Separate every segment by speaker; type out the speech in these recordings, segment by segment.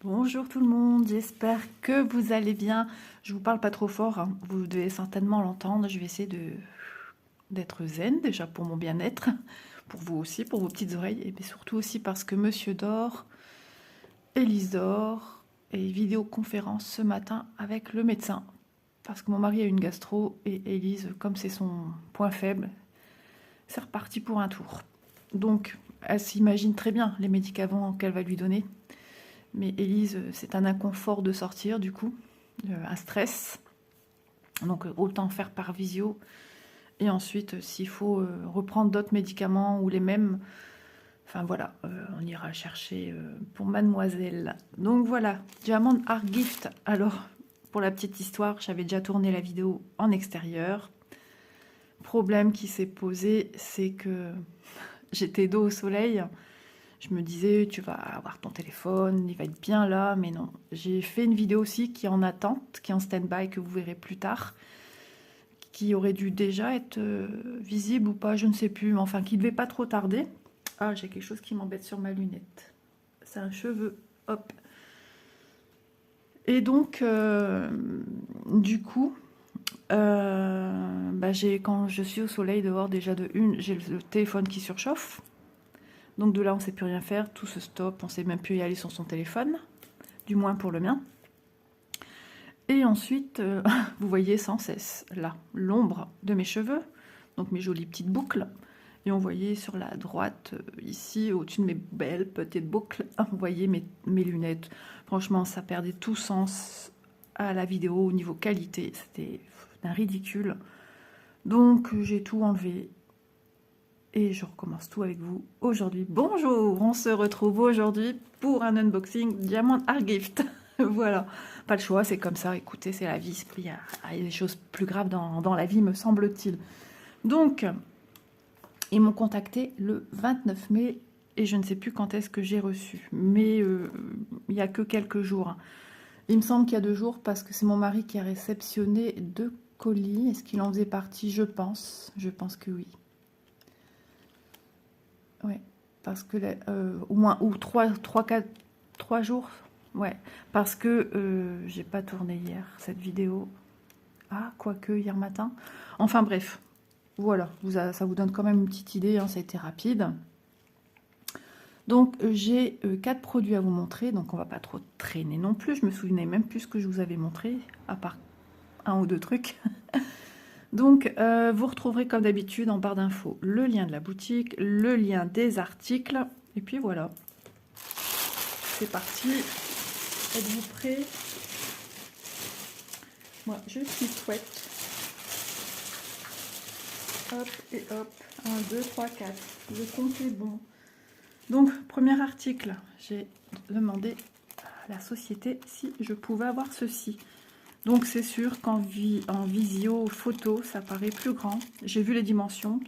Speaker 1: Bonjour tout le monde, j'espère que vous allez bien. Je vous parle pas trop fort, hein. Vous devez certainement l'entendre. Je vais essayer d'être zen déjà pour mon bien-être, pour vous aussi, pour vos petites oreilles, et puis surtout aussi parce que Monsieur dort, Élise dort, et vidéoconférence ce matin avec le médecin. Parce que mon mari a une gastro et Élise, comme c'est son point faible, c'est reparti pour un tour. Donc, elle s'imagine très bien les médicaments qu'elle va lui donner. Mais Élise, c'est un inconfort de sortir, du coup, un stress. Donc, autant faire par visio. Et ensuite, s'il faut reprendre d'autres médicaments ou les mêmes, enfin voilà, on ira chercher pour mademoiselle. Donc voilà, Diamond Art Gift. Alors, pour la petite histoire, j'avais déjà tourné la vidéo en extérieur. Problème qui s'est posé, c'est que j'étais dos au soleil. Je me disais, tu vas avoir ton téléphone, il va être bien là, mais non. J'ai fait une vidéo aussi qui est en attente, qui est en stand-by, que vous verrez plus tard, qui aurait dû déjà être visible ou pas, je ne sais plus, mais enfin, qui ne devait pas trop tarder. Ah, j'ai quelque chose qui m'embête sur ma lunette. C'est un cheveu, hop. Et donc, du coup, quand je suis au soleil dehors, déjà de une, j'ai le téléphone qui surchauffe. Donc de là, on ne sait plus rien faire, tout se stoppe, on ne sait même plus y aller sur son téléphone, du moins pour le mien. Et ensuite, vous voyez sans cesse, là, l'ombre de mes cheveux, donc mes jolies petites boucles. Et on voyait sur la droite, ici, au-dessus de mes belles petites boucles, vous voyez mes lunettes. Franchement, ça perdait tout sens à la vidéo au niveau qualité. C'était un ridicule. Donc, j'ai tout enlevé. Et je recommence tout avec vous aujourd'hui. Bonjour, on se retrouve aujourd'hui pour un unboxing Diamond Art Gift. Voilà, pas le choix, c'est comme ça. Écoutez, c'est la vie. Il y a des choses plus graves dans la vie, me semble-t-il. Donc, ils m'ont contacté le 29 mai et je ne sais plus quand est-ce que j'ai reçu. Mais il n'y a que quelques jours. Il me semble qu'il y a 2 jours parce que c'est mon mari qui a réceptionné 2 colis. Est-ce qu'il en faisait partie? Je pense. Je pense que oui. Ouais, parce que au moins, ou 3 jours. Ouais, parce que j'ai pas tourné hier cette vidéo. Ah, quoique hier matin. Enfin bref, voilà, ça vous donne quand même une petite idée, hein, ça a été rapide. Donc j'ai 4 produits à vous montrer, donc on va pas trop traîner non plus. Je me souvenais même plus ce que je vous avais montré, à part 1 ou 2 trucs. Donc, vous retrouverez comme d'habitude en barre d'infos le lien de la boutique, le lien des articles. Et puis voilà, c'est parti. Êtes-vous prêts? Moi, je suis prête. Hop et hop. 1, 2, 3, 4. Le compte est bon. Donc, premier article, j'ai demandé à la société si je pouvais avoir ceci. Donc c'est sûr qu'en visio photo, ça paraît plus grand. J'ai vu les dimensions.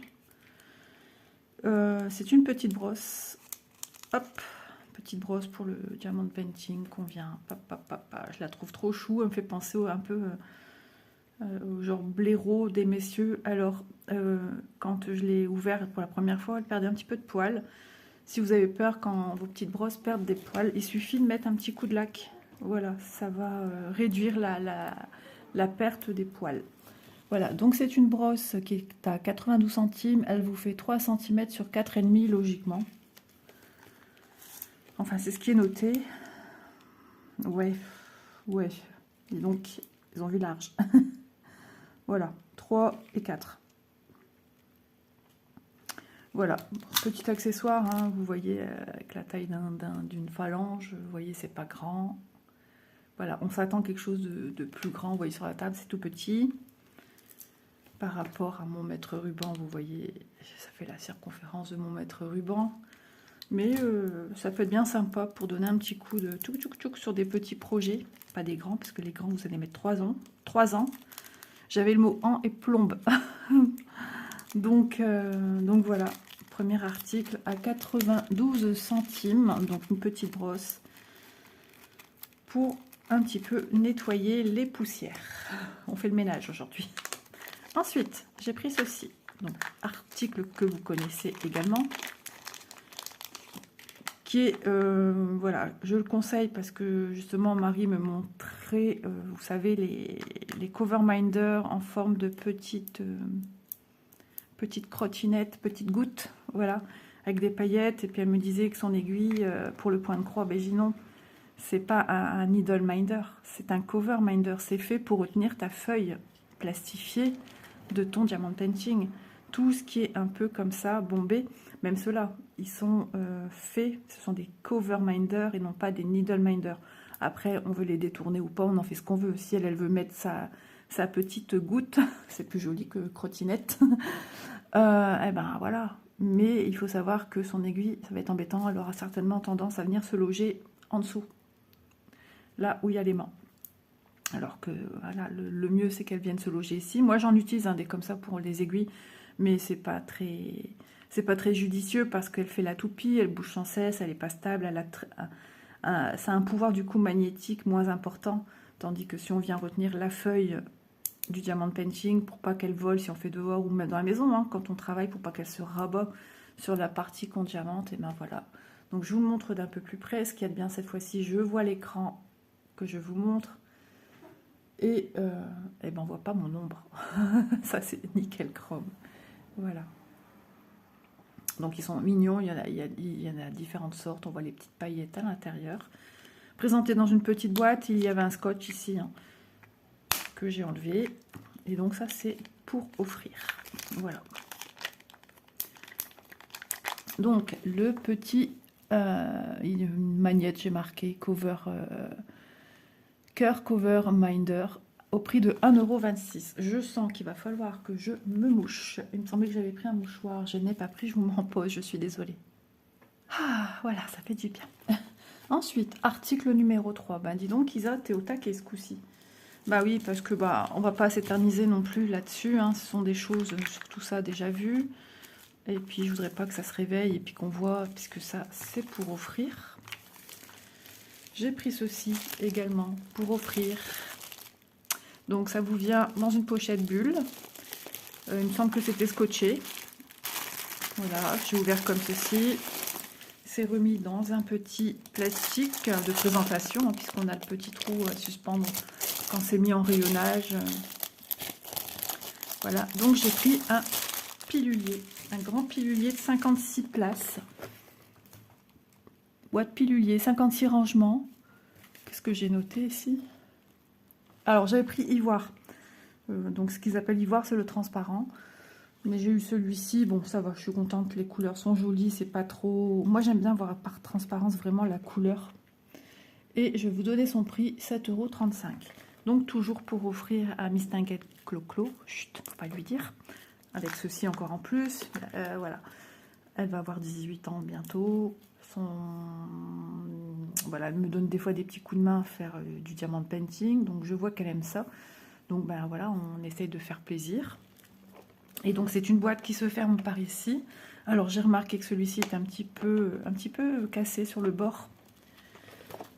Speaker 1: C'est une petite brosse. Hop, petite brosse pour le diamond painting qu'on vient. Je la trouve trop chou. Elle me fait penser un peu au genre blaireau des messieurs. Alors, quand je l'ai ouverte pour la première fois, elle perdait un petit peu de poils. Si vous avez peur quand vos petites brosses perdent des poils, il suffit de mettre un petit coup de lac. Voilà, ça va réduire la perte des poils. Voilà, donc c'est une brosse qui est à 92 centimes. Elle vous fait 3 cm sur 4,5 logiquement. Enfin, c'est ce qui est noté. Ouais. Et donc, ils ont vu large. Voilà, 3 et 4. Voilà, petit accessoire, hein, vous voyez, avec la taille d'une phalange, vous voyez, c'est pas grand. Voilà, on s'attend à quelque chose de plus grand, vous voyez sur la table, c'est tout petit. Par rapport à mon mètre ruban, vous voyez, ça fait la circonférence de mon mètre ruban. Mais ça peut être bien sympa pour donner un petit coup de tchouk sur des petits projets. Pas des grands, parce que les grands, vous allez mettre 3 ans. 3 ans. J'avais le mot « an » et « plombe ». donc voilà, premier article à 92 centimes. Donc une petite brosse pour un petit peu nettoyer les poussières. On fait le ménage aujourd'hui. Ensuite, j'ai pris ceci. Donc, article que vous connaissez également, qui est, voilà, je le conseille parce que justement Marie me montrait, vous savez, les cover minders en forme de petites crottinettes, petites gouttes, voilà, avec des paillettes. Et puis elle me disait que son aiguille pour le point de croix, ben j'ai non, c'est pas un needle minder, c'est un cover minder. C'est fait pour retenir ta feuille plastifiée de ton diamond painting. Tout ce qui est un peu comme ça, bombé, même ceux-là, ils sont faits, ce sont des cover minders et non pas des needle minders. Après, on veut les détourner ou pas, on en fait ce qu'on veut. Si elle veut mettre sa petite goutte, c'est plus joli que crottinette, eh ben voilà. Mais il faut savoir que son aiguille, ça va être embêtant, elle aura certainement tendance à venir se loger en dessous, là où il y a l'aimant. Alors que voilà, le mieux c'est qu'elle vienne se loger ici. Moi j'en utilise des comme ça pour les aiguilles, mais c'est pas très judicieux parce qu'elle fait la toupie, elle bouge sans cesse, elle est pas stable, ça a un pouvoir du coup magnétique moins important, tandis que si on vient retenir la feuille du diamant painting pour pas qu'elle vole si on fait dehors ou même dans la maison, hein, quand on travaille, pour pas qu'elle se rabat sur la partie qu'on diamante, et ben voilà. Donc je vous montre d'un peu plus près ce qu'il y a de bien cette fois-ci. Je vois l'écran que je vous montre et ben on voit pas mon ombre. Ça c'est nickel chrome. Voilà. Donc ils sont mignons, il y en a différentes sortes, on voit les petites paillettes à l'intérieur. Présenté dans une petite boîte, il y avait un scotch ici, hein, que j'ai enlevé. Et donc ça c'est pour offrir. Voilà. Donc le petit, une magnette, j'ai marqué cover, cœur cover minder au prix de 1,26 €. Je sens qu'il va falloir que je me mouche. Il me semblait que j'avais pris un mouchoir, je n'ai pas pris, je vous m'en pose, je suis désolée. Ah, voilà, ça fait du bien. Ensuite, article numéro 3. Ben dis donc Isa, t'es au taquet ce coup-ci. Bah oui, parce que on va pas s'éterniser non plus là-dessus, hein. Ce sont des choses, tout ça déjà vues. Et puis je voudrais pas que ça se réveille et puis qu'on voit, puisque ça c'est pour offrir. J'ai pris ceci également pour offrir. Donc ça vous vient dans une pochette bulle. Il me semble que c'était scotché. Voilà, j'ai ouvert comme ceci. C'est remis dans un petit plastique de présentation, hein, puisqu'on a le petit trou à suspendre quand c'est mis en rayonnage. Voilà, donc j'ai pris un pilulier, un grand pilulier de 56 places. Boîte pilulier, 56 rangements. Qu'est-ce que j'ai noté ici? Alors j'avais pris ivoire. Donc ce qu'ils appellent ivoire, c'est le transparent. Mais j'ai eu celui-ci, bon ça va, je suis contente, les couleurs sont jolies, c'est pas trop... Moi j'aime bien voir par transparence vraiment la couleur. Et je vais vous donner son prix, 7,35 €. Donc toujours pour offrir à Miss Tinguette Clo-Clo, chut, faut pas lui dire, avec ceci encore en plus, voilà. Elle va avoir 18 ans bientôt. Voilà, elle me donne des fois des petits coups de main à faire du diamant painting, donc je vois qu'elle aime ça. Donc ben voilà, on essaye de faire plaisir. Et donc c'est une boîte qui se ferme par ici. Alors j'ai remarqué que celui-ci est un petit peu cassé sur le bord.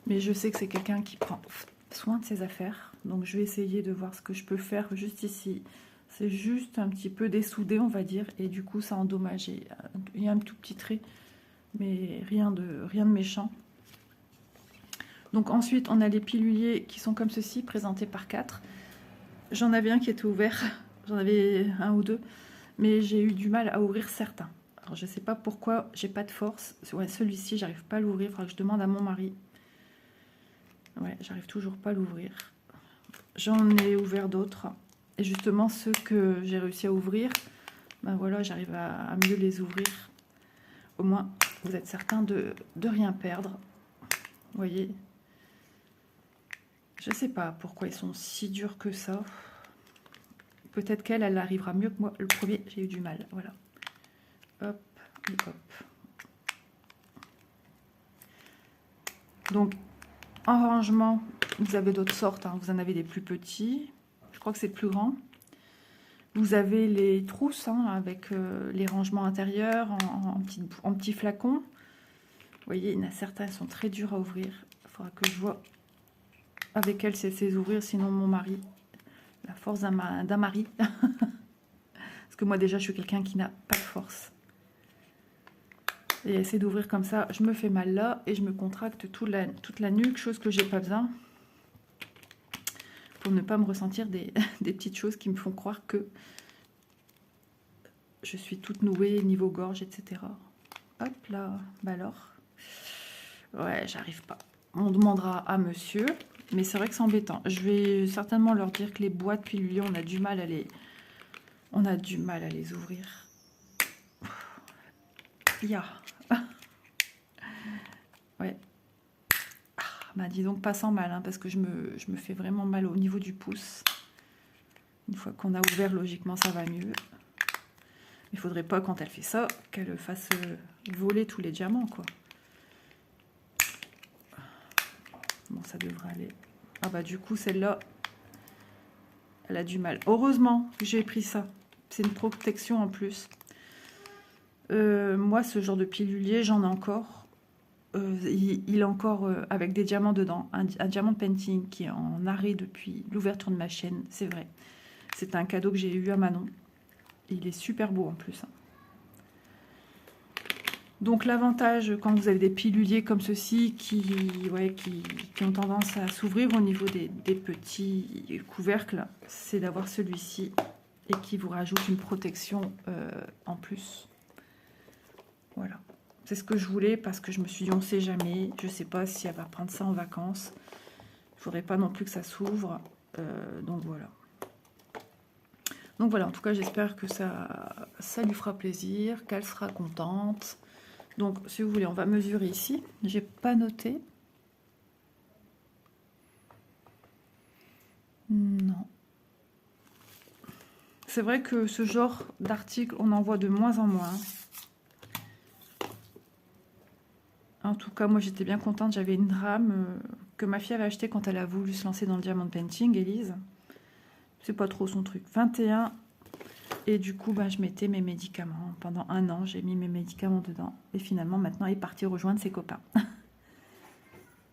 Speaker 1: Mais je sais que c'est quelqu'un qui prend soin de ses affaires. Donc je vais essayer de voir ce que je peux faire juste ici. C'est juste un petit peu dessoudé, on va dire. Et du coup, ça a endommagé. Il y a un tout petit trait, mais rien de méchant. Donc ensuite, on a les piluliers qui sont comme ceci, présentés par 4. J'en avais un qui était ouvert. J'en avais un ou deux. Mais j'ai eu du mal à ouvrir certains. Alors je ne sais pas pourquoi, j'ai pas de force. Ouais, celui-ci, j'arrive pas à l'ouvrir. Il faudra que je demande à mon mari. Ouais, j'arrive toujours pas à l'ouvrir. J'en ai ouvert d'autres. Et justement, ceux que j'ai réussi à ouvrir, ben voilà, j'arrive à mieux les ouvrir. Au moins, vous êtes certain de rien perdre. Vous voyez? Je sais pas pourquoi ils sont si durs que ça. Peut-être qu'elle arrivera mieux que moi. Le premier, j'ai eu du mal. Voilà. Hop et hop. Donc, en rangement, vous avez d'autres sortes. Hein. Vous en avez des plus petits. Je crois que c'est le plus grand. Vous avez les trousses hein, avec les rangements intérieurs en petits flacons. Vous voyez, il y en a certains qui sont très durs à ouvrir. Il faudra que je vois avec elle si elle sait ouvrir, sinon mon mari. La force d'un mari. Parce que moi déjà, je suis quelqu'un qui n'a pas de force. Et essayer d'ouvrir comme ça, je me fais mal là et je me contracte toute la nuque, chose que j'ai pas besoin. Pour ne pas me ressentir des petites choses qui me font croire que je suis toute nouée niveau gorge, etc. Hop là, bah alors. Ouais, j'arrive pas. On demandera à monsieur, mais c'est vrai que c'est embêtant. Je vais certainement leur dire que les boîtes piluliers, on a du mal à les ouvrir. Ya. Ouais. Ah, bah dis donc pas sans mal, hein, parce que je me fais vraiment mal au niveau du pouce. Une fois qu'on a ouvert, logiquement, ça va mieux. Il faudrait pas, quand elle fait ça, qu'elle fasse voler tous les diamants, quoi. Bon, ça devrait aller. Ah bah du coup, celle-là, elle a du mal. Heureusement que j'ai pris ça. C'est une protection en plus. Moi, ce genre de pilulier, j'en ai encore. Il est encore avec des diamants dedans. Un diamant de painting qui est en arrêt depuis l'ouverture de ma chaîne, c'est vrai. C'est un cadeau que j'ai eu à Manon. Il est super beau en plus. Donc l'avantage quand vous avez des piluliers comme ceci qui ont tendance à s'ouvrir au niveau des petits couvercles, c'est d'avoir celui-ci et qui vous rajoute une protection en plus. Voilà. C'est ce que je voulais parce que je me suis dit on sait jamais. Je ne sais pas si elle va prendre ça en vacances. Il ne faudrait pas non plus que ça s'ouvre. Donc voilà. Donc voilà, en tout cas j'espère que ça lui fera plaisir, qu'elle sera contente. Donc, si vous voulez, on va mesurer ici. J'ai pas noté. Non. C'est vrai que ce genre d'article, on en voit de moins en moins. En tout cas, moi, j'étais bien contente. J'avais une rame que ma fille avait achetée quand elle a voulu se lancer dans le diamond painting, Élise. C'est pas trop son truc. 21. Et du coup, ben, je mettais mes médicaments. Pendant 1 an, j'ai mis mes médicaments dedans. Et finalement, maintenant, elle est partie rejoindre ses copains.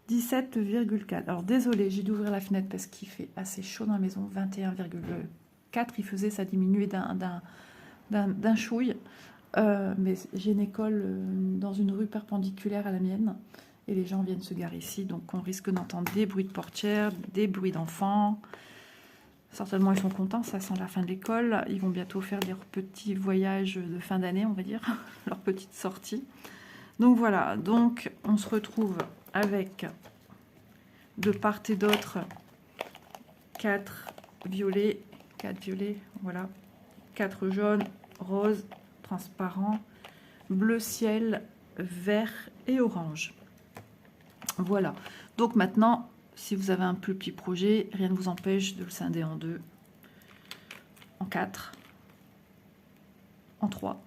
Speaker 1: 17,4. Alors désolé, j'ai dû ouvrir la fenêtre parce qu'il fait assez chaud dans la maison. 21,4. Il faisait ça diminuer d'un chouille. Mais j'ai une école dans une rue perpendiculaire à la mienne. Et les gens viennent se garer ici. Donc on risque d'entendre des bruits de portières, des bruits d'enfants. Certainement ils sont contents, ça sent la fin de l'école. Ils vont bientôt faire des petits voyages de fin d'année, on va dire. Leur petite sortie. Donc voilà, donc on se retrouve avec de part et d'autre 4 violets, voilà, 4 jaunes, rose, transparent, bleu ciel, vert et orange. Voilà, donc maintenant, si vous avez un plus petit projet, rien ne vous empêche de le scinder en 2, en 4, en 3.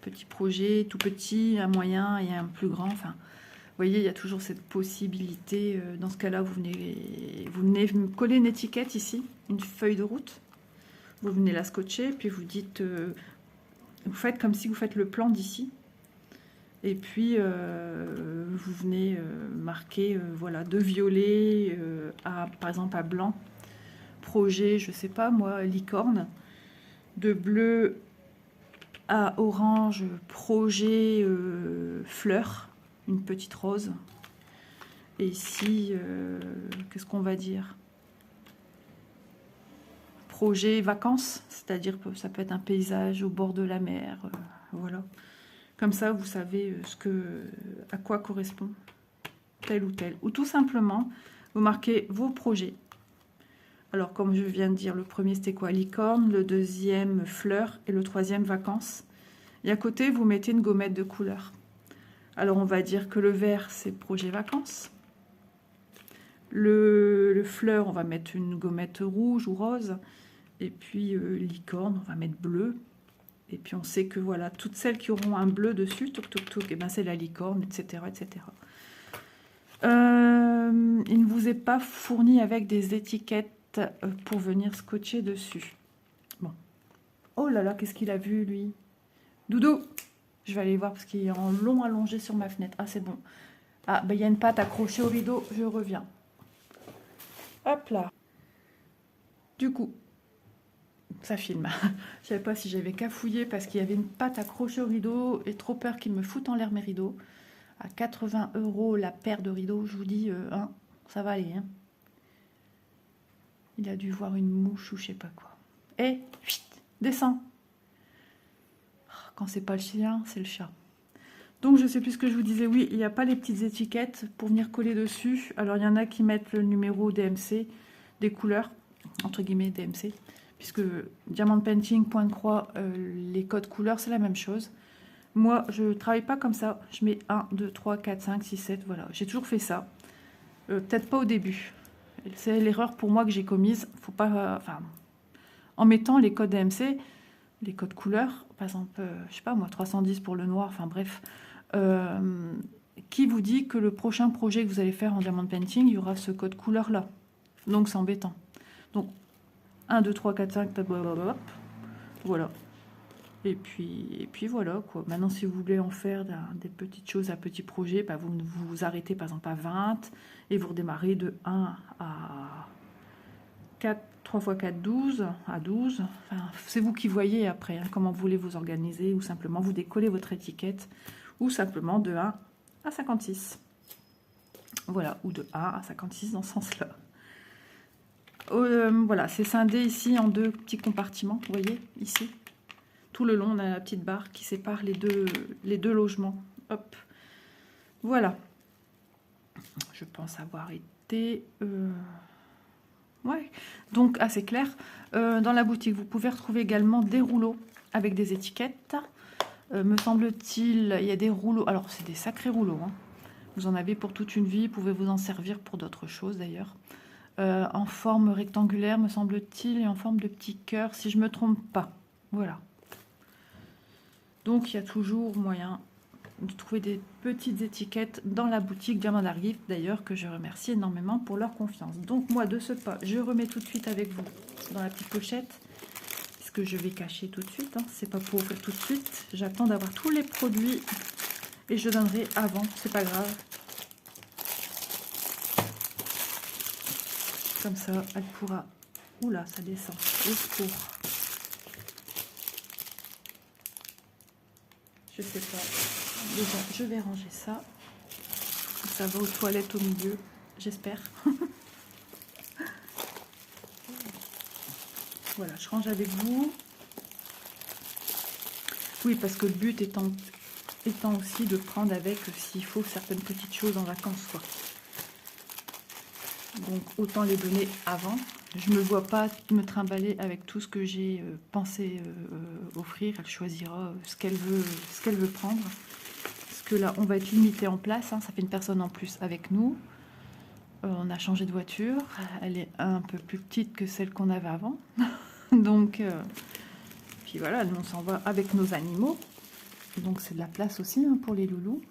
Speaker 1: Petit projet, tout petit, un moyen et un plus grand, enfin... Vous voyez, il y a toujours cette possibilité. Dans ce cas-là, vous venez coller une étiquette ici, une feuille de route. Vous venez la scotcher, puis vous dites, vous faites comme si vous faites le plan d'ici. Et puis, vous venez marquer, voilà, de violet à, par exemple, à blanc. Projet, je sais pas moi, licorne. De bleu à orange, projet fleur. Une petite rose. Et ici, qu'est-ce qu'on va dire? Projet vacances, c'est-à-dire que ça peut être un paysage au bord de la mer. Voilà. Comme ça, vous savez à quoi correspond tel ou tel. Ou tout simplement, vous marquez vos projets. Alors, comme je viens de dire, le premier, c'était quoi? Licorne. Le deuxième, fleur. Et le troisième, vacances. Et à côté, vous mettez une gommette de couleur. Alors, on va dire que le vert, c'est projet vacances. Le fleur, on va mettre une gommette rouge ou rose. Et puis, licorne, on va mettre bleu. Et puis, on sait que, voilà, toutes celles qui auront un bleu dessus, toc, toc, toc, et ben c'est la licorne, etc., etc. Il ne vous est pas fourni avec des étiquettes pour venir scotcher dessus. Bon. Oh là là, qu'est-ce qu'il a vu, lui? Doudou! Je vais aller voir parce qu'il est en long allongé sur ma fenêtre. Ah, c'est bon. Ah, ben il y a une patte accrochée au rideau. Je reviens. Hop là. Du coup, ça filme. Je savais pas si j'avais qu'à fouiller parce qu'il y avait une pâte accrochée au rideau et trop peur qu'ils me foutent en l'air mes rideaux. À 80 € la paire de rideaux, je vous dis, hein, ça va aller. Hein. Il a dû voir une mouche ou je sais pas quoi. Eh, descends. Quand c'est pas le chien, c'est le chat. Donc je sais plus ce que je vous disais. Oui, il n'y a pas les petites étiquettes pour venir coller dessus. Alors il y en a qui mettent le numéro DMC, des couleurs, entre guillemets DMC. Puisque Diamond Painting, point de croix, les codes couleurs, c'est la même chose. Moi, je ne travaille pas comme ça. Je mets 1, 2, 3, 4, 5, 6, 7, voilà. J'ai toujours fait ça. Peut-être pas au début. C'est l'erreur pour moi que j'ai commise. Faut pas, en mettant les codes DMC, les codes couleurs, par exemple, je sais pas moi, 310 pour le noir, enfin bref. Qui vous dit que le prochain projet que vous allez faire en Diamond Painting, il y aura ce code couleur-là. Donc c'est embêtant. Donc 1, 2, 3, 4, 5, hop, voilà. Et puis voilà quoi. Maintenant, si vous voulez en faire des petites choses à petits projets, bah, vous vous arrêtez par exemple à 20 et vous redémarrez de 1 à 4, 3 x 4, 12 à 12. Enfin, c'est vous qui voyez après hein, comment vous voulez vous organiser ou simplement vous décollez votre étiquette ou simplement de 1 à 56. Voilà, ou de 1 à 56 dans ce sens-là. Voilà, c'est scindé ici en 2 petits compartiments, vous voyez, ici. Tout le long, on a la petite barre qui sépare les deux logements. Hop. Voilà. Je pense avoir été... Ouais. Donc, assez clair. Dans la boutique, vous pouvez retrouver également des rouleaux avec des étiquettes. Me semble-t-il, il y a des rouleaux... Alors, c'est des sacrés rouleaux. Hein. Vous en avez pour toute une vie. Vous pouvez vous en servir pour d'autres choses, d'ailleurs. En forme rectangulaire, me semble-t-il, et en forme de petit cœur, si je ne me trompe pas. Voilà. Donc, il y a toujours moyen de trouver des petites étiquettes dans la boutique Diamond Art Gift, d'ailleurs, que je remercie énormément pour leur confiance. Donc, moi, de ce pas, je remets tout de suite avec vous dans la petite pochette, puisque je vais cacher tout de suite. Hein. C'est pas pour ouvrir tout de suite. J'attends d'avoir tous les produits et je donnerai avant. C'est pas grave. Comme ça, elle pourra... Oula, ça descend. Au secours. Je sais pas. Déjà, je vais ranger ça. Ça va aux toilettes au milieu, j'espère. Voilà, je range avec vous. Oui, parce que le but étant aussi de prendre avec, s'il faut, certaines petites choses en vacances, quoi. Donc, autant les donner avant. Je ne me vois pas me trimballer avec tout ce que j'ai pensé offrir. Elle choisira ce qu'elle veut prendre. Parce que là, on va être limité en place. Hein. Ça fait une personne en plus avec nous. On a changé de voiture. Elle est un peu plus petite que celle qu'on avait avant. Donc, puis voilà, nous, on s'en va avec nos animaux. Donc, c'est de la place aussi hein, pour les loulous.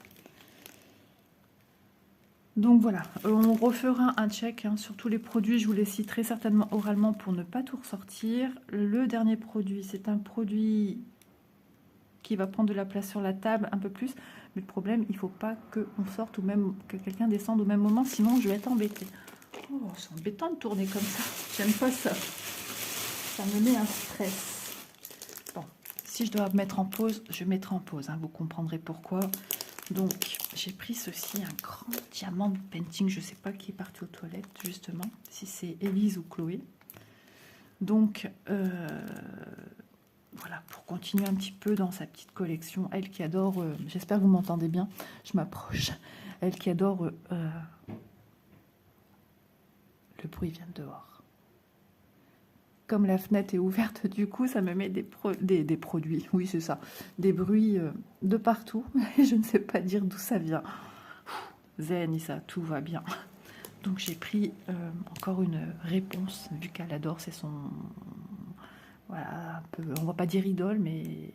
Speaker 1: Donc voilà, on refera un check hein, sur tous les produits. Je vous les citerai certainement oralement pour ne pas tout ressortir. Le dernier produit, c'est un produit qui va prendre de la place sur la table un peu plus. Mais le problème, il ne faut pas qu'on sorte ou même que quelqu'un descende au même moment, sinon je vais être embêtée. Oh, c'est embêtant de tourner comme ça. J'aime pas ça. Ça me met un stress. Bon, si je dois mettre en pause, je mettrai en pause. Hein, vous comprendrez pourquoi. Donc, j'ai pris ceci, un grand Diamond Painting. Je ne sais pas qui est parti aux toilettes, justement, si c'est Élise ou Chloé. Donc, voilà, pour continuer un petit peu dans sa petite collection. Elle qui adore, j'espère que vous m'entendez bien, je m'approche. Elle qui adore, le bruit vient de dehors. Comme la fenêtre est ouverte, du coup, ça me met des produits, oui c'est ça, des bruits de partout. Je ne sais pas dire d'où ça vient. Zen, ça, tout va bien. Donc j'ai pris encore une réponse, vu qu'elle adore, c'est son... Voilà, un peu, on va pas dire idole, mais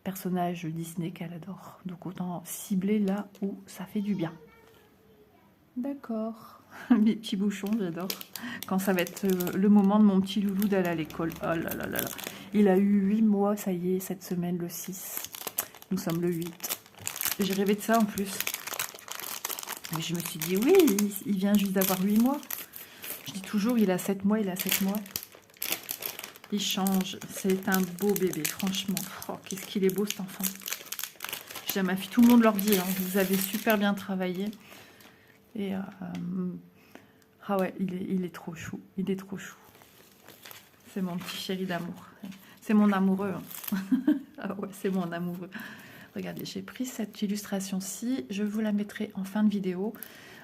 Speaker 1: personnage Disney qu'elle adore. Donc autant cibler là où ça fait du bien. D'accord. Mes petits bouchons, j'adore. Quand ça va être le moment de mon petit loulou d'aller à l'école. Oh là là là là. Il a eu 8 mois, ça y est, cette semaine, le 6. Nous sommes le 8. J'ai rêvé de ça en plus. Mais je me suis dit, oui, il vient juste d'avoir 8 mois. Je dis toujours, il a 7 mois, il a 7 mois. Il change. C'est un beau bébé, franchement. Oh, qu'est-ce qu'il est beau, cet enfant. Je dis à ma fille, tout le monde leur dit, hein, vous avez super bien travaillé. Et ah ouais, il est trop chou. Il est trop chou. C'est mon petit chéri d'amour. C'est mon amoureux. Hein. Ah ouais, c'est mon amoureux. Regardez, j'ai pris cette illustration-ci. Je vous la mettrai en fin de vidéo.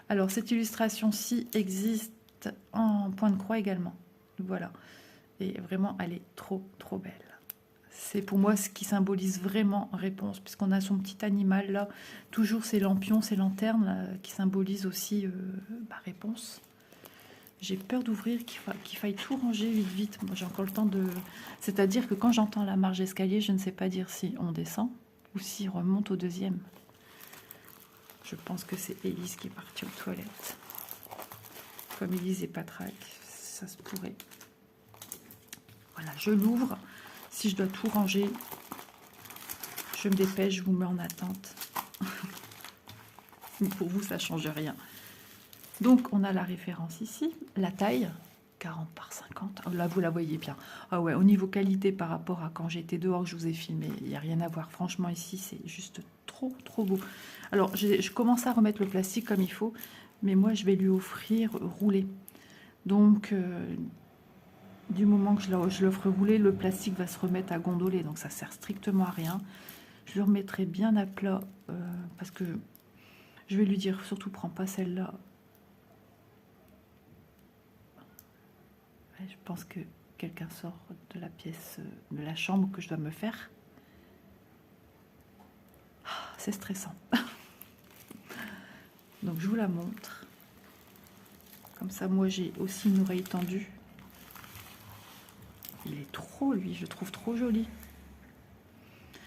Speaker 1: Alors, cette illustration-ci existe en point de croix également. Voilà. Et vraiment, elle est trop, trop belle. C'est pour moi ce qui symbolise vraiment Réponse, puisqu'on a son petit animal là. Toujours ces lampions, ces lanternes là, qui symbolisent aussi Réponse. J'ai peur d'ouvrir, qu'il faille tout ranger vite, vite. Moi, j'ai encore le temps de... C'est-à-dire que quand j'entends la marche d'escalier, je ne sais pas dire si on descend ou si on remonte au deuxième. Je pense que c'est Élise qui est partie aux toilettes. Comme Élise est patraque, ça se pourrait. Voilà, je l'ouvre. Si je dois tout ranger, je me dépêche, je vous mets en attente. Pour vous, ça ne change rien. Donc, on a la référence ici, la taille, 40 par 50. Là, vous la voyez bien. Ah ouais, au niveau qualité par rapport à quand j'étais dehors, que je vous ai filmé, il n'y a rien à voir. Franchement, ici, c'est juste trop, trop beau. Alors, je commence à remettre le plastique comme il faut, mais moi, je vais lui offrir roulé. Donc, du moment que je l'offre roulé, le plastique va se remettre à gondoler. Donc, ça sert strictement à rien. Je le remettrai bien à plat parce que je vais lui dire, surtout, prends pas celle-là. Je pense que quelqu'un sort de la pièce, de la chambre que je dois me faire. Ah, c'est stressant. Donc je vous la montre. Comme ça, moi j'ai aussi une oreille tendue. Il est trop, lui, je le trouve trop joli.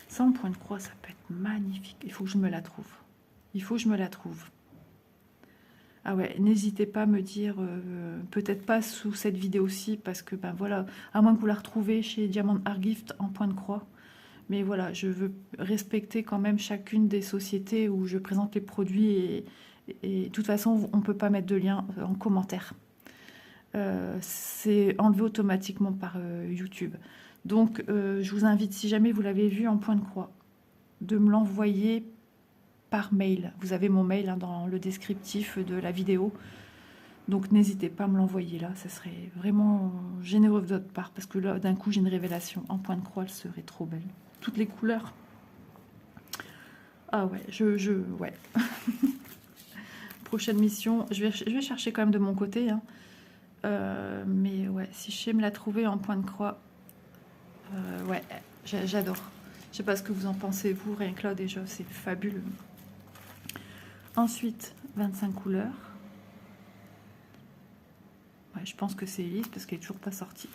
Speaker 1: Ça en point de croix, ça peut être magnifique. Il faut que je me la trouve. Il faut que je me la trouve. Ah ouais, n'hésitez pas à me dire, peut-être pas sous cette vidéo-ci, parce que, ben voilà, à moins que vous la retrouvez chez Diamond Art Gift en point de croix. Mais voilà, je veux respecter quand même chacune des sociétés où je présente les produits et de toute façon, on ne peut pas mettre de lien en commentaire. C'est enlevé automatiquement par YouTube. Donc, je vous invite, si jamais vous l'avez vu en point de croix, de me l'envoyer par mail. Vous avez mon mail hein, dans le descriptif de la vidéo. Donc n'hésitez pas à me l'envoyer là, ça serait vraiment généreux de votre part, parce que là, d'un coup, j'ai une révélation. En point de croix, elle serait trop belle. Toutes les couleurs. Ah ouais, ouais. Prochaine mission, je vais chercher quand même de mon côté. Hein. Mais ouais, si je sais me la trouver en point de croix, ouais, j'adore. Je sais pas ce que vous en pensez, vous, rien que là, déjà, c'est fabuleux. Ensuite, 25 couleurs. Ouais, je pense que c'est Élise parce qu'elle n'est toujours pas sortie.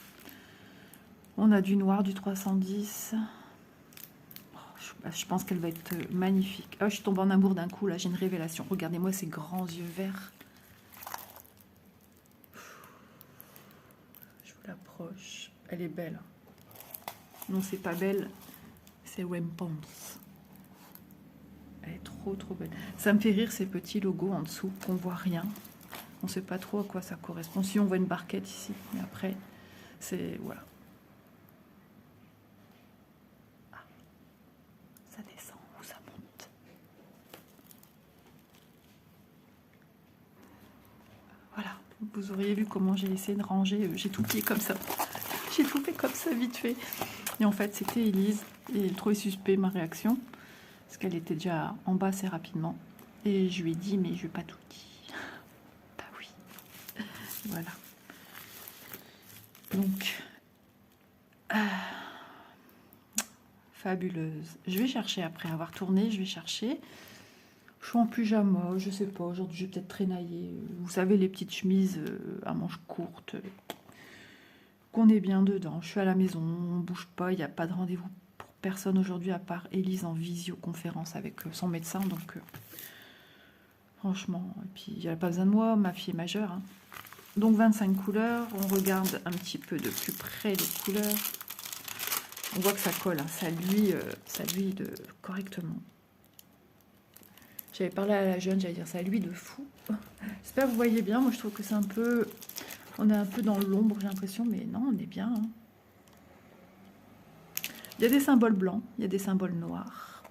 Speaker 1: On a du noir, du 310. Oh, je pense qu'elle va être magnifique. Oh, je suis tombée en amour d'un coup, là, j'ai une révélation. Regardez-moi ces grands yeux verts. Je vous l'approche. Elle est belle. Non, c'est pas belle. C'est Wempons. Elle est trop, trop belle. Ça me fait rire ces petits logos en dessous qu'on voit rien. On ne sait pas trop à quoi ça correspond. Si on voit une barquette ici, mais après, c'est... Voilà. Ah, ça descend ou ça monte. Voilà. Vous auriez vu comment j'ai essayé de ranger. J'ai tout plié comme ça. J'ai tout fait comme ça, vite fait. Et en fait, c'était Élise. Et elle trouvait suspect ma réaction. Parce qu'elle était déjà en bas assez rapidement. Et je lui ai dit, mais je vais pas tout dire. Voilà. Donc, fabuleuse. Je vais chercher après avoir tourné, je vais chercher. Je suis en pyjama, je sais pas, aujourd'hui je vais peut-être traînailler. Vous savez, les petites chemises à manches courtes, qu'on est bien dedans. Je suis à la maison, on bouge pas, il n'y a pas de rendez-vous pour personne aujourd'hui à part Élise en visioconférence avec son médecin. Donc, franchement, et puis il n'y a pas besoin de moi, ma fille est majeure. Hein. Donc 25 couleurs, on regarde un petit peu de plus près les couleurs. On voit que ça colle, hein. Ça luit correctement. J'avais parlé à la jeune, j'allais dire ça luit de fou. J'espère que vous voyez bien, moi je trouve que c'est un peu... On est un peu dans l'ombre, j'ai l'impression, mais non, on est bien. Hein. Il y a des symboles blancs, il y a des symboles noirs.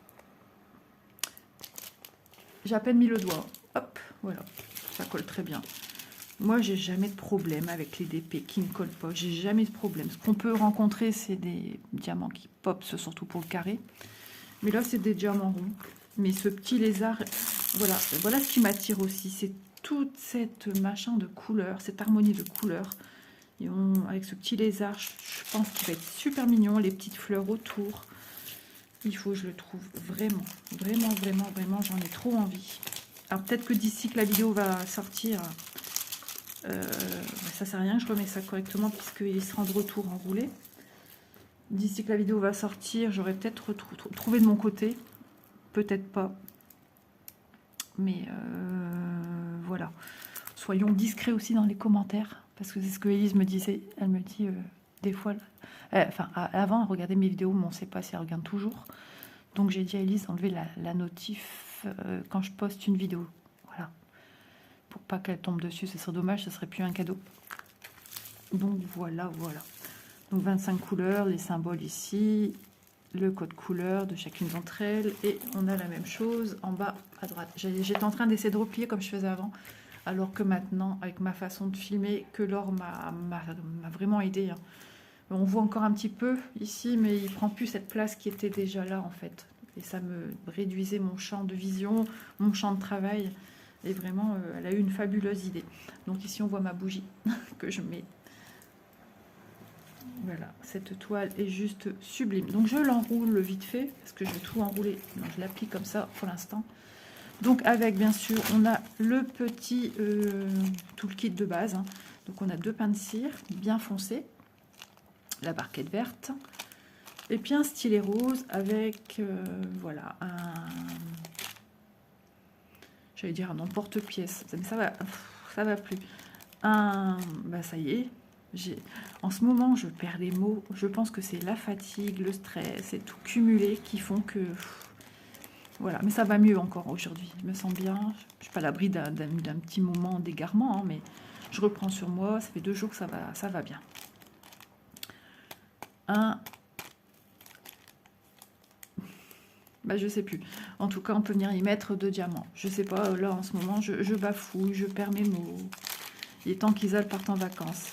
Speaker 1: J'ai à peine mis le doigt. Hop, voilà, ça colle très bien. Moi, j'ai jamais de problème avec les DP qui ne collent pas. J'ai jamais de problème. Ce qu'on peut rencontrer, c'est des diamants qui pop, surtout pour le carré. Mais là, c'est des diamants ronds. Mais ce petit lézard, voilà, voilà ce qui m'attire aussi. C'est toute cette machin de couleurs, cette harmonie de couleurs. Et avec ce petit lézard, je pense qu'il va être super mignon. Les petites fleurs autour. Il faut que je le trouve vraiment, vraiment, vraiment, vraiment. J'en ai trop envie. Alors peut-être que d'ici que la vidéo va sortir... ça sert à rien que je remets ça correctement puisqu'il sera de retour enroulé. D'ici que la vidéo va sortir, j'aurais peut-être trouvé de mon côté, peut-être pas, mais voilà. Soyons discrets aussi dans les commentaires parce que c'est ce que Élise me disait. Elle me dit des fois, enfin avant elle regardait mes vidéos, mais on ne sait pas si elle regarde toujours. Donc j'ai dit à Élise d'enlever la notif quand je poste une vidéo. Voilà. Pour pas qu'elle tombe dessus, ce serait dommage, ce serait plus un cadeau. Donc voilà, voilà. Donc 25 couleurs, les symboles ici, le code couleur de chacune d'entre elles, et on a la même chose en bas à droite. J'étais en train d'essayer de replier comme je faisais avant, alors que maintenant, avec ma façon de filmer, que l'or m'a vraiment aidé. Hein. On voit encore un petit peu ici, mais il prend plus cette place qui était déjà là en fait. Et ça me réduisait mon champ de vision, mon champ de travail. Et vraiment, elle a eu une fabuleuse idée. Donc ici, on voit ma bougie que je mets. Voilà, cette toile est juste sublime. Donc je l'enroule vite fait, parce que je vais tout enrouler. Non, je l'applique comme ça pour l'instant. Donc avec, bien sûr, on a le petit toolkit de base. Hein. Donc on a 2 pains de cire bien foncés, la barquette verte, et puis un stylet rose avec, voilà, j'allais dire un emporte-pièce, mais ça va plus. Bah ça y est, en ce moment je perds les mots. Je pense que c'est la fatigue, le stress et tout cumulé qui font que voilà, mais ça va mieux encore aujourd'hui. Je me sens bien. Je suis pas à l'abri d'un petit moment d'égarement, hein, mais je reprends sur moi. Ça fait 2 jours que ça va bien. Bah, je sais plus. En tout cas, on peut venir y mettre 2 diamants. Je sais pas, là en ce moment, je bafouille, je perds mes mots. Il est temps qu'Isa parte en vacances.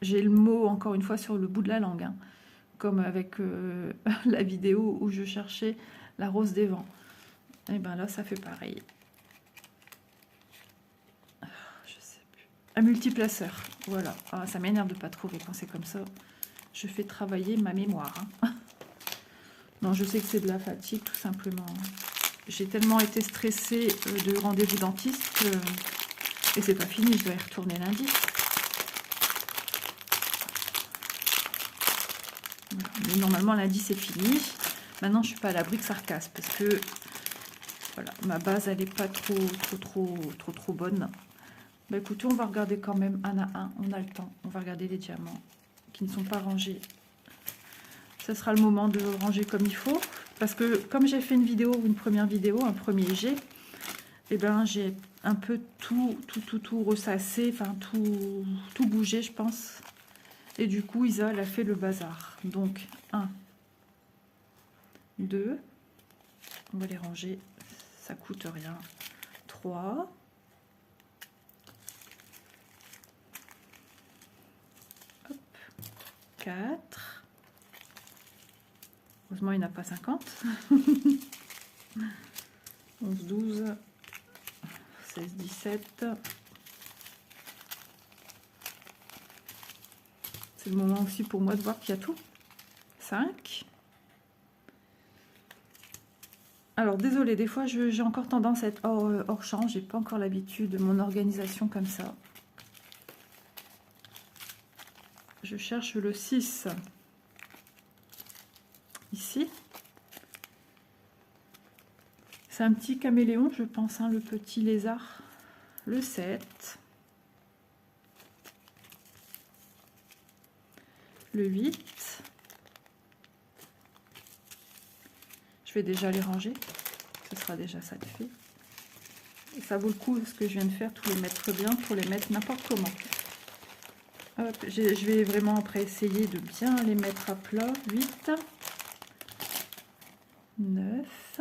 Speaker 1: J'ai le mot, encore une fois, sur le bout de la langue. Hein, comme avec la vidéo où je cherchais la rose des vents. Et ben là, ça fait pareil. Je sais plus. Un multiplaceur. Voilà. Ah, ça m'énerve de ne pas trouver quand c'est comme ça. Je fais travailler ma mémoire. Hein. Non, je sais que c'est de la fatigue, tout simplement. J'ai tellement été stressée de rendez-vous dentiste que... Et c'est pas fini, je dois y retourner lundi. Voilà. Mais normalement, lundi, c'est fini. Maintenant, je suis pas à l'abri que ça recasse parce que voilà, ma base, elle n'est pas trop bonne. Bah écoutez, on va regarder quand même un à un. On a le temps. On va regarder les diamants qui ne sont pas rangés. Ce sera le moment de ranger comme il faut. Parce que comme j'ai fait une première vidéo, un premier jet, et ben j'ai un peu tout ressassé, enfin tout bougé, je pense. Et du coup, Isa, elle a fait le bazar. Donc, 1, 2, on va les ranger, ça coûte rien. 3, 4, heureusement il n'y en a pas 50, 11, 12, 16, 17, c'est le moment aussi pour moi de voir qu'il y a tout, 5. Alors désolé, des fois j'ai encore tendance à être hors champ, j'ai pas encore l'habitude de mon organisation comme ça. Je cherche le 6 ici. C'est un petit caméléon, je pense, hein, le petit lézard. Le 7. Le 8. Je vais déjà les ranger. Ce sera déjà ça de fait. Et ça vaut le coup, ce que je viens de faire, tous les mettre bien pour les mettre n'importe comment. Hop, je vais vraiment après essayer de bien les mettre à plat. 8, 9,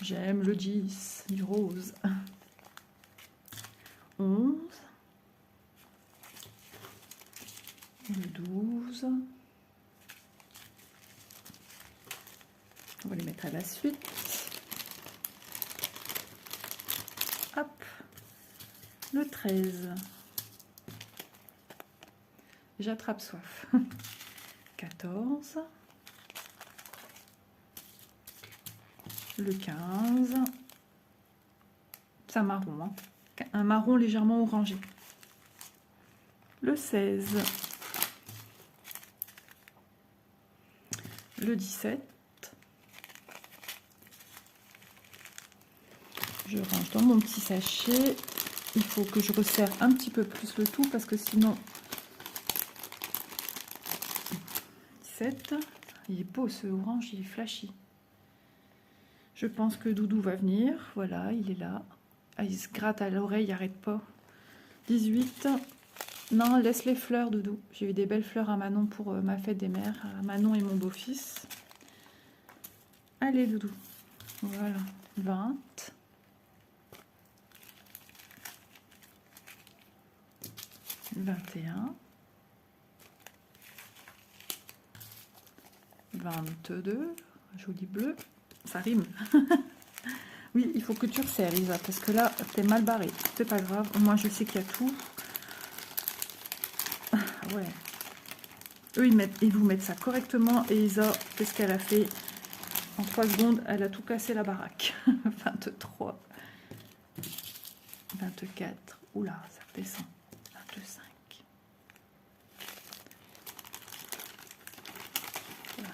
Speaker 1: j'aime le 10 du rose, 11, le 12, on va les mettre à la suite. Hop, le 13, j'attrape soif, 14, le 15, c'est un marron, hein. Un marron légèrement orangé, le 16, le 17, je range dans mon petit sachet. Il faut que je resserre un petit peu plus le tout parce que sinon 17, il est beau ce orange, il est flashy. Je pense que Doudou va venir, voilà, il est là. Ah, il se gratte à l'oreille, il n'arrête pas. 18, non, laisse les fleurs, Doudou. J'ai eu des belles fleurs à Manon pour ma fête des mères, à Manon et mon beau-fils. Allez, Doudou, voilà, 20. 21, 22, joli bleu, ça rime. Oui, il faut que tu resserres, Isa, parce que là, t'es mal barré. C'est pas grave, moi je sais qu'il y a tout. Ouais. Eux, ils vous mettent ça correctement. Et Isa, qu'est-ce qu'elle a fait? En 3 secondes, elle a tout cassé la baraque. 23, 24, oula, ça redescend. 25. Voilà.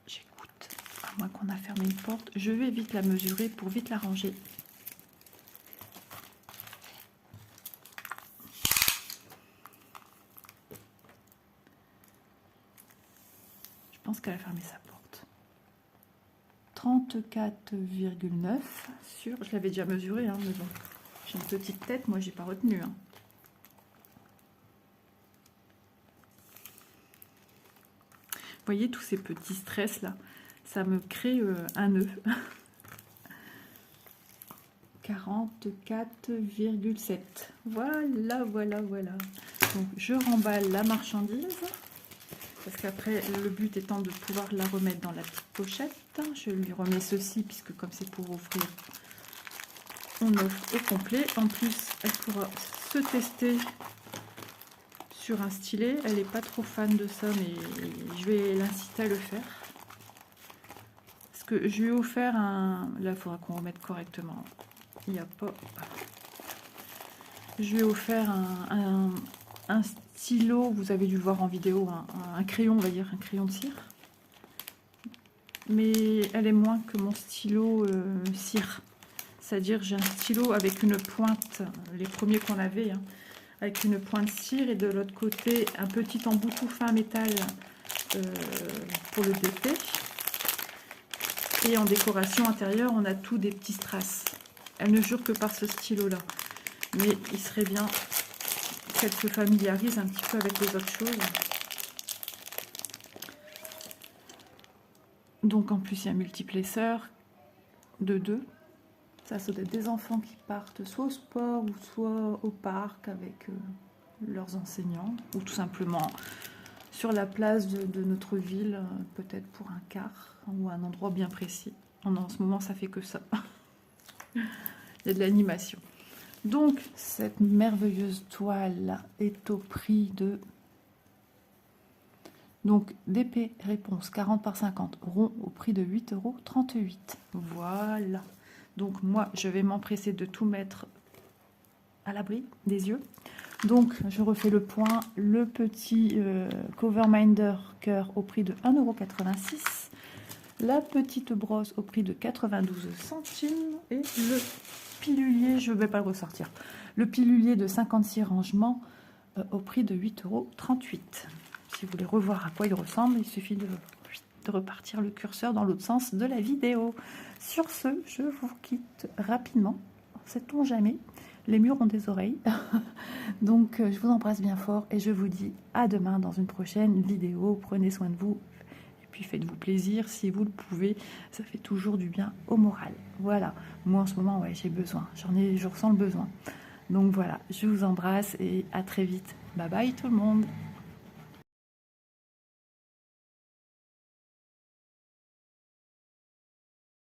Speaker 1: J'écoute. À moins qu'on a fermé une porte, je vais vite la mesurer pour vite la ranger. Je pense qu'elle a fermé sa porte. 34,9 sur... Je l'avais déjà mesuré, hein, mais bon. J'ai une petite tête, moi j'ai pas retenu. Hein. Vous voyez tous ces petits stress là, ça me crée un nœud. 44,7. Voilà, voilà, voilà. Donc je remballe la marchandise. Parce qu'après, le but étant de pouvoir la remettre dans la petite pochette. Je lui remets ceci, puisque comme c'est pour offrir, on offre au complet. En plus, elle pourra se tester sur un stylet. Elle n'est pas trop fan de ça, mais je vais l'inciter à le faire. Parce que je lui ai offert un... Là, il faudra qu'on remette correctement. Il n'y a pas... Je lui ai offert un stylo, vous avez dû le voir en vidéo, un crayon, on va dire, un crayon de cire. Mais elle est moins que mon stylo cire. C'est-à-dire j'ai un stylo avec une pointe, les premiers qu'on avait, hein, avec une pointe cire et de l'autre côté un petit embout tout fin métal pour le DP. Et en décoration intérieure, on a tout des petits strass. Elle ne jure que par ce stylo-là. Mais il serait bien qu'elle se familiarise un petit peu avec les autres choses. Donc en plus, il y a un multiplesseur de 2. Ça doit être des enfants qui partent soit au sport ou soit au parc avec leurs enseignants. Ou tout simplement sur la place de notre ville, peut-être pour un car ou un endroit bien précis. En ce moment, ça fait que ça. Il y a de l'animation. Donc, cette merveilleuse toile est au prix de... Donc, DP réponse 40 par 50 rond au prix de 8,38 €. Voilà. Donc, moi, je vais m'empresser de tout mettre à l'abri des yeux. Donc, je refais le point. Le petit cover minder cœur au prix de 1,86 €. La petite brosse au prix de 92 centimes. Et le pilulier, je ne vais pas le ressortir. Le pilulier de 56 rangements au prix de 8,38 €. Si vous voulez revoir à quoi il ressemble, il suffit de de repartir le curseur dans l'autre sens de la vidéo. Sur ce, je vous quitte rapidement. Sait-on jamais, les murs ont des oreilles. Donc, je vous embrasse bien fort et je vous dis à demain dans une prochaine vidéo. Prenez soin de vous et puis faites-vous plaisir si vous le pouvez. Ça fait toujours du bien au moral. Voilà. Moi, en ce moment, ouais, j'ai besoin. Je ressens le besoin. Donc voilà, je vous embrasse et à très vite. Bye bye tout le monde.